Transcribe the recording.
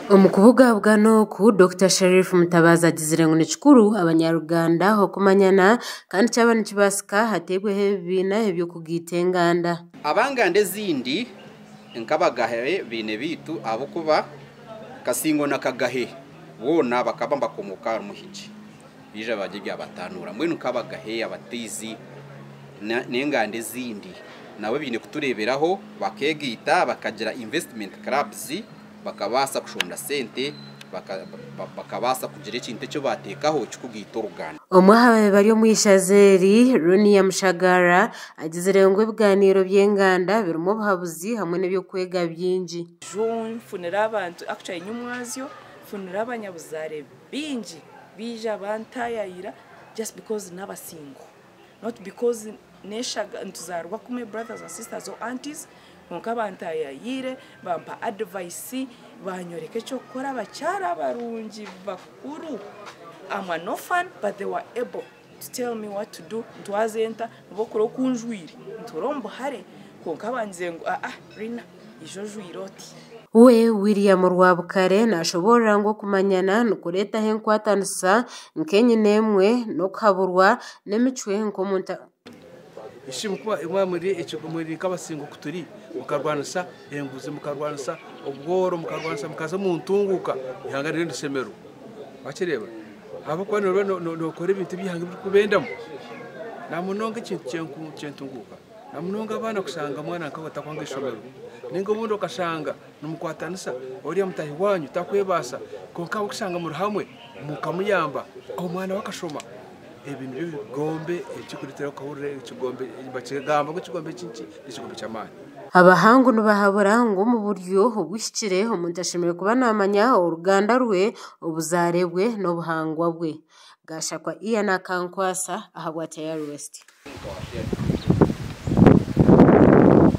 Omukubuga bwano ku Dr. Sharif Mutabazi agizire ngo ni kikuru abanyaruganda ho kumanyana kandi cyaba nikibasika hategweho ebibiina eby'okugita enganda abangande zindi nkabagahe bine bitu abo kuba kasingo nakagahe wona bakaba bakomoka muhiki bije bagirya batanura mwenu kabagahe abatizi n'engande zindi nawe bine kutureberaho bakegita bakagira investment clubs bakabasa kushonda sente bakabasa kugira ikintu cyo batekaho cy'ukugita uruganda omwahawe bari mu ishazeri Ronia Mushagara agizire ngo ibiganiro by'enganda birimo buhabuzi hamwe n'ibyo kwega byinji funira abantu actually nyumwazyo funira abanyabuzare binji bija bantayayira just because nabasingo not because neshaga ntuzarwa kume brothers and sisters or aunties nka bantayayire bampa advice banyoreke cyo kora bacyara barungi bakuru I'm an orphan but they were able to tell me what to do ntwazenta bokoro kunjwiri nturombo hare konka banze ngo Rina ijojwiroti we William Rwabukare nashobora ngo kumanyana nukureta he nkwatanisa nkenye nemwe no kaburwa nemicwe nkomunta ishimwe kuba imwe muri muri kabasingo kuturi mukarwanisa enguze mukarwanisa ubworo mukarwanisa mukaza mu ntunguka ihanga rindi semero bakireba abo kwa no kore ibintu bihanga biri kubendamo namunonga ikintu cyentunguka namunonga abana kusanga mwana akabata kwanga ishomero ningo bundo kashanga numukwatanisa uriya mutahi wanyu takwebasa konka ukusanga muri hamwe mukamuyamba aho mwana wakashoma ibintu bigombe cyikuritera kahurire ikigombe bakigamba ngo ikigombe cyinci ikigombe cyamani abahangu nubahabura ngo mu buryo ubushyikire umuntu ashimire kuba namanya uruganda rwe ubuzarebwe no buhangwa bwe gashakwa iya nakankwasa ahagwa Tayari West.